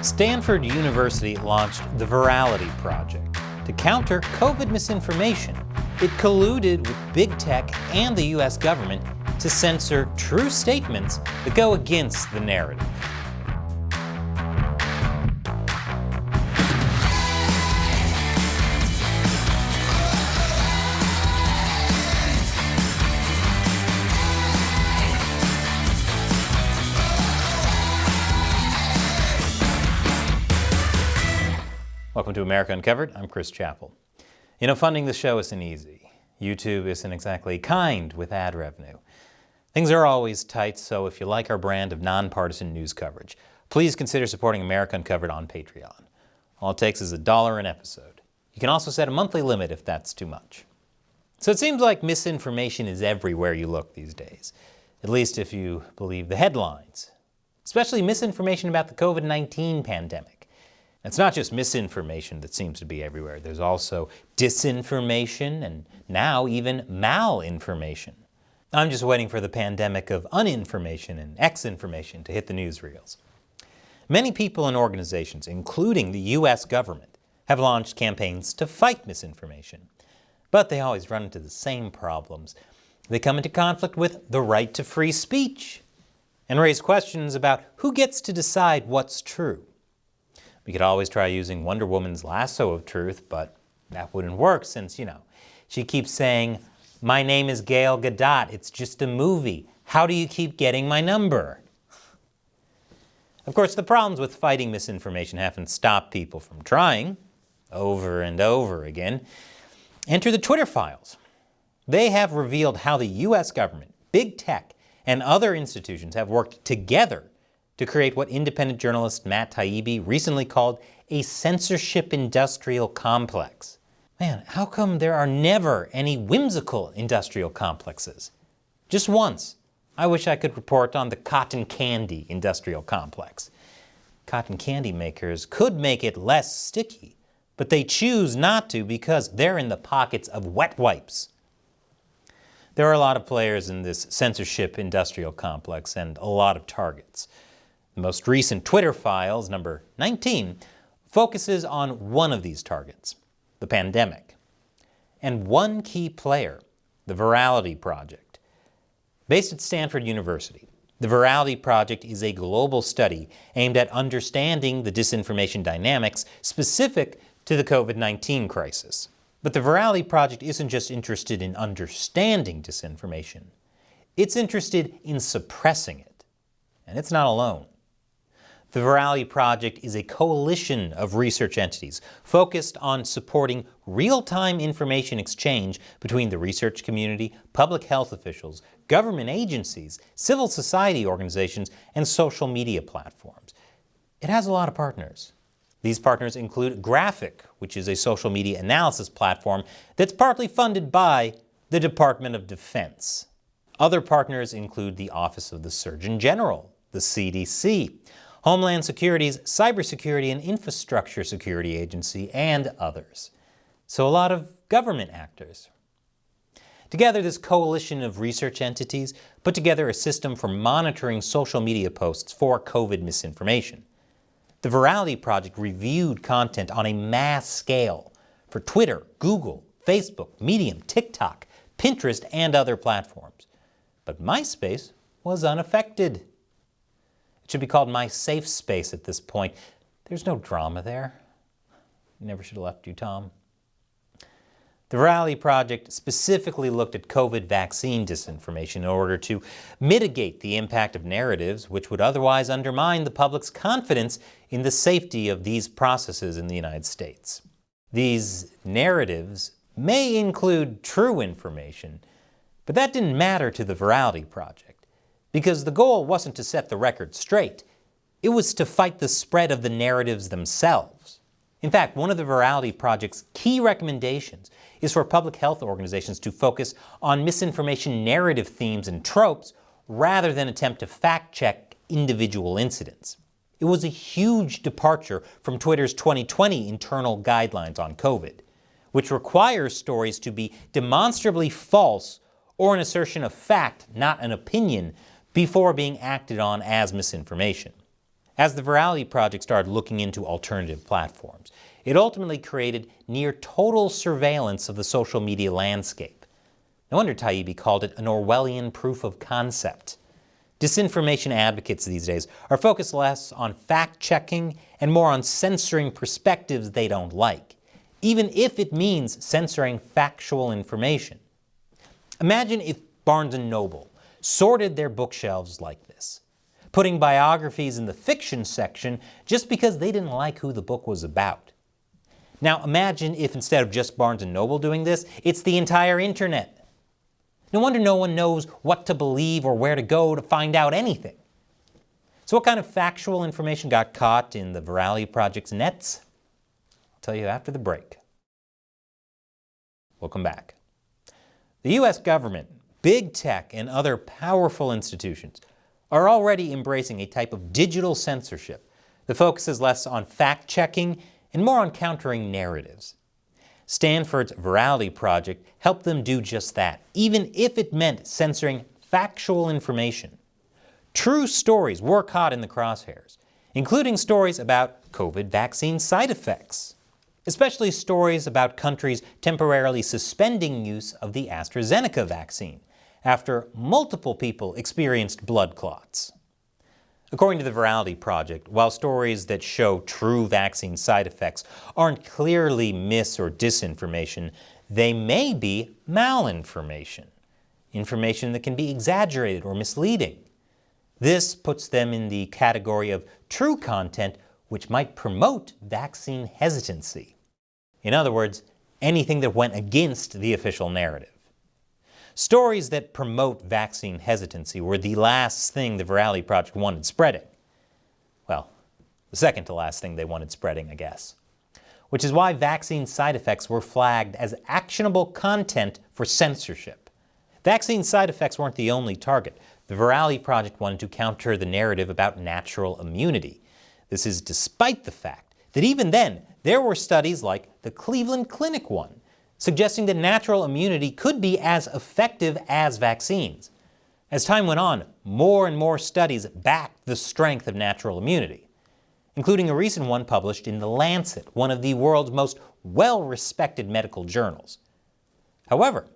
Stanford University launched the Virality Project to counter COVID misinformation. It colluded with big tech and the US government to censor true statements that go against the narrative. Welcome to America Uncovered. I'm Chris Chappell. You know, funding the show isn't easy. YouTube isn't exactly kind with ad revenue. Things are always tight, so if you like our brand of nonpartisan news coverage, please consider supporting America Uncovered on Patreon. All it takes is $1 an episode. You can also set a monthly limit if that's too much. So it seems like misinformation is everywhere you look these days, at least if you believe the headlines, especially misinformation about the COVID-19 pandemic. It's not just misinformation that seems to be everywhere. There's also disinformation and now even malinformation. I'm just waiting for the pandemic of uninformation and exinformation to hit the newsreels. Many people and organizations, including the US government, have launched campaigns to fight misinformation. But they always run into the same problems. They come into conflict with the right to free speech and raise questions about who gets to decide what's true. We could always try using Wonder Woman's lasso of truth, but that wouldn't work since, she keeps saying, "My name is Gail Gadot, it's just a movie. How do you keep getting my number?" Of course, the problems with fighting misinformation haven't stopped people from trying, over and over again. Enter the Twitter files. They have revealed how the US government, big tech, and other institutions have worked together to create what independent journalist Matt Taibbi recently called a censorship industrial complex. Man, how come there are never any whimsical industrial complexes? Just once. I wish I could report on the cotton candy industrial complex. Cotton candy makers could make it less sticky, but they choose not to because they're in the pockets of wet wipes. There are a lot of players in this censorship industrial complex and a lot of targets. The most recent Twitter files, number 19, focuses on one of these targets, the pandemic, and one key player, the Virality Project. Based at Stanford University, the Virality Project is a global study aimed at understanding the disinformation dynamics specific to the COVID-19 crisis. But the Virality Project isn't just interested in understanding disinformation. It's interested in suppressing it. And it's not alone. The Virality Project is a coalition of research entities focused on supporting real-time information exchange between the research community, public health officials, government agencies, civil society organizations, and social media platforms. It has a lot of partners. These partners include Graphic, which is a social media analysis platform that's partly funded by the Department of Defense. Other partners include the Office of the Surgeon General, the CDC, Homeland Security's Cybersecurity and Infrastructure Security Agency, and others. So a lot of government actors. Together, this coalition of research entities put together a system for monitoring social media posts for COVID misinformation. The Virality Project reviewed content on a mass scale for Twitter, Google, Facebook, Medium, TikTok, Pinterest, and other platforms. But MySpace was unaffected. It should be called My Safe Space at this point. There's no drama there. Never should have left you, Tom. The Virality Project specifically looked at COVID vaccine disinformation in order to mitigate the impact of narratives which would otherwise undermine the public's confidence in the safety of these processes in the United States. These narratives may include true information, but that didn't matter to the Virality Project. Because the goal wasn't to set the record straight, it was to fight the spread of the narratives themselves. In fact, one of the Virality Project's key recommendations is for public health organizations to focus on misinformation narrative themes and tropes rather than attempt to fact-check individual incidents. It was a huge departure from Twitter's 2020 internal guidelines on COVID, which requires stories to be demonstrably false or an assertion of fact, not an opinion, before being acted on as misinformation. As the Virality Project started looking into alternative platforms, it ultimately created near total surveillance of the social media landscape. No wonder Taibbi called it an Orwellian proof of concept. Disinformation advocates these days are focused less on fact-checking and more on censoring perspectives they don't like, even if it means censoring factual information. Imagine if Barnes & Noble sorted their bookshelves like this, putting biographies in the fiction section just because they didn't like who the book was about. Now imagine if instead of just Barnes & Noble doing this, it's the entire internet. No wonder no one knows what to believe or where to go to find out anything. So what kind of factual information got caught in the Virality Project's nets? I'll tell you after the break. Welcome back. The U.S. government, big tech, and other powerful institutions are already embracing a type of digital censorship that focuses less on fact-checking and more on countering narratives. Stanford's Virality Project helped them do just that, even if it meant censoring factual information. True stories were caught in the crosshairs, including stories about COVID vaccine side effects, especially stories about countries temporarily suspending use of the AstraZeneca vaccine after multiple people experienced blood clots. According to the Virality Project, while stories that show true vaccine side effects aren't clearly mis- or disinformation, they may be malinformation, information that can be exaggerated or misleading. This puts them in the category of true content which might promote vaccine hesitancy. In other words, anything that went against the official narrative. Stories that promote vaccine hesitancy were the last thing the Virality Project wanted spreading. Well, the second to last thing they wanted spreading, I guess. Which is why vaccine side effects were flagged as actionable content for censorship. Vaccine side effects weren't the only target. The Virality Project wanted to counter the narrative about natural immunity. This is despite the fact that even then, there were studies like the Cleveland Clinic one, suggesting that natural immunity could be as effective as vaccines. As time went on, more and more studies backed the strength of natural immunity, including a recent one published in The Lancet, one of the world's most well-respected medical journals. However,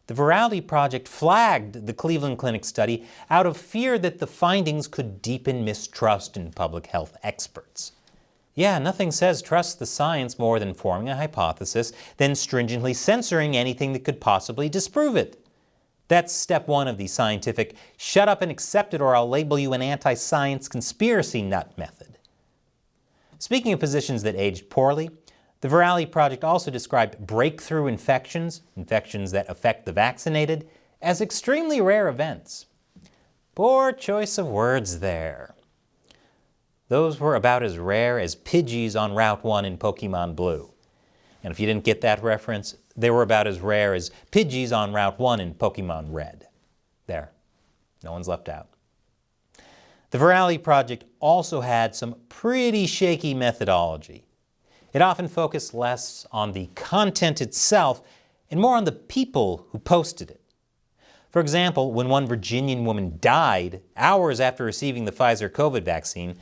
the Virality Project flagged the Cleveland Clinic study out of fear that the findings could deepen mistrust in public health experts. Yeah, nothing says trust the science more than forming a hypothesis, then stringently censoring anything that could possibly disprove it. That's step one of the scientific, shut up and accept it or I'll label you an anti-science conspiracy nut method. Speaking of positions that aged poorly, the Virality Project also described breakthrough infections, infections that affect the vaccinated, as extremely rare events. Poor choice of words there. Those were about as rare as Pidgeys on Route 1 in Pokemon Blue. And if you didn't get that reference, they were about as rare as Pidgeys on Route 1 in Pokemon Red. There. No one's left out. The Virality Project also had some pretty shaky methodology. It often focused less on the content itself and more on the people who posted it. For example, when one Virginian woman died hours after receiving the Pfizer COVID vaccine,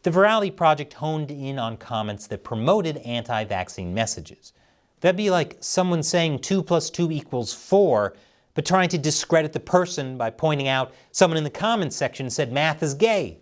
the Virality Project honed in on comments that promoted anti-vaccine messages. That'd be like someone saying 2 + 2 = 4, but trying to discredit the person by pointing out someone in the comments section said math is gay.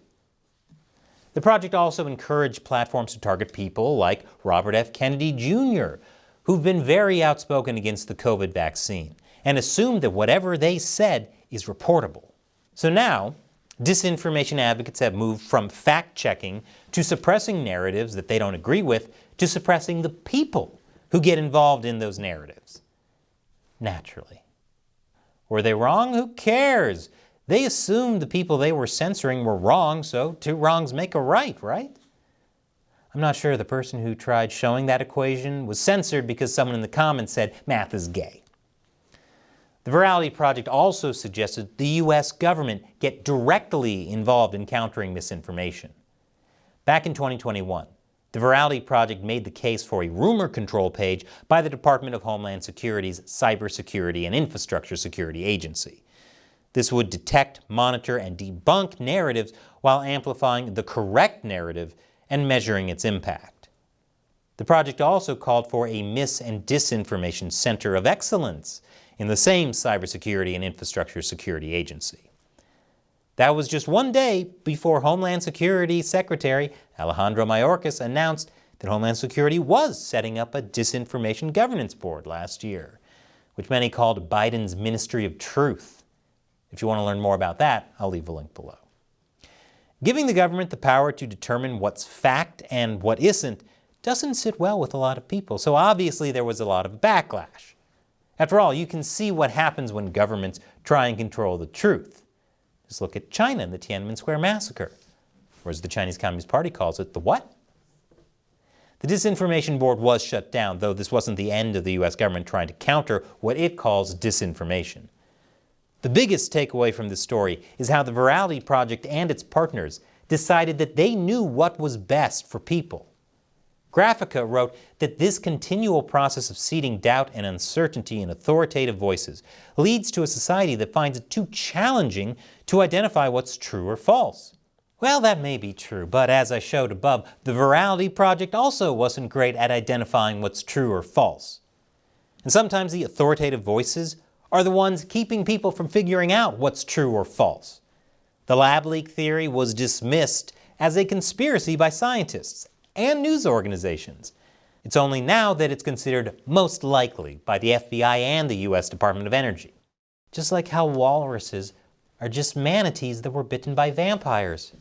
The project also encouraged platforms to target people like Robert F. Kennedy Jr., who've been very outspoken against the COVID vaccine, and assumed that whatever they said is reportable. So now, disinformation advocates have moved from fact-checking to suppressing narratives that they don't agree with to suppressing the people who get involved in those narratives. Naturally. Were they wrong? Who cares? They assumed the people they were censoring were wrong, so 2 wrongs make a right? I'm not sure the person who tried showing that equation was censored because someone in the comments said math is gay. The Virality Project also suggested the U.S. government get directly involved in countering misinformation. Back in 2021, the Virality Project made the case for a rumor control page by the Department of Homeland Security's Cybersecurity and Infrastructure Security Agency. This would detect, monitor, and debunk narratives while amplifying the correct narrative and measuring its impact. The project also called for a Mis- and Disinformation Center of Excellence in the same Cybersecurity and Infrastructure Security Agency. That was just one day before Homeland Security Secretary Alejandro Mayorkas announced that Homeland Security was setting up a Disinformation Governance Board last year, which many called Biden's Ministry of Truth. If you want to learn more about that, I'll leave a link below. Giving the government the power to determine what's fact and what isn't doesn't sit well with a lot of people, so obviously there was a lot of backlash. After all, you can see what happens when governments try and control the truth. Just look at China and the Tiananmen Square massacre, or as the Chinese Communist Party calls it, the what? The Disinformation Board was shut down, though this wasn't the end of the U.S. government trying to counter what it calls disinformation. The biggest takeaway from this story is how the Virality Project and its partners decided that they knew what was best for people. Graphica wrote that this continual process of seeding doubt and uncertainty in authoritative voices leads to a society that finds it too challenging to identify what's true or false. Well, that may be true, but as I showed above, the Virality Project also wasn't great at identifying what's true or false. And sometimes the authoritative voices are the ones keeping people from figuring out what's true or false. The lab leak theory was dismissed as a conspiracy by scientists and news organizations. It's only now that it's considered most likely by the FBI and the U.S. Department of Energy. Just like how walruses are just manatees that were bitten by vampires.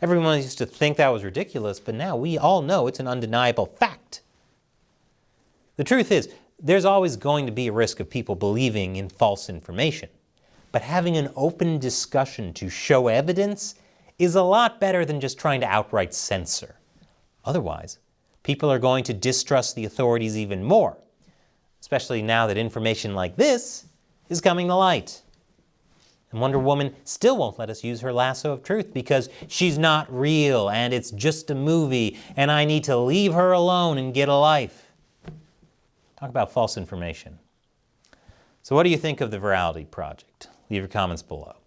Everyone used to think that was ridiculous, but now we all know it's an undeniable fact. The truth is, there's always going to be a risk of people believing in false information. But having an open discussion to show evidence is a lot better than just trying to outright censor. Otherwise, people are going to distrust the authorities even more, especially now that information like this is coming to light. And Wonder Woman still won't let us use her lasso of truth because she's not real and it's just a movie and I need to leave her alone and get a life. Talk about false information. So what do you think of the Virality Project? Leave your comments below.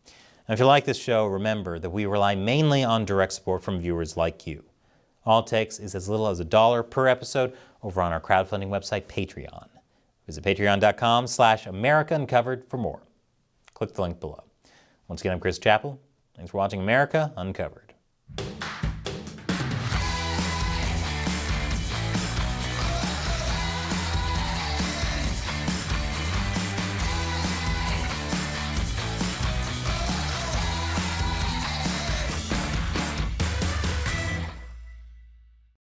And if you like this show, remember that we rely mainly on direct support from viewers like you. All it takes is as little as $1 per episode over on our crowdfunding website, Patreon. Visit patreon.com/America Uncovered for more. Click the link below. Once again, I'm Chris Chappell. Thanks for watching America Uncovered.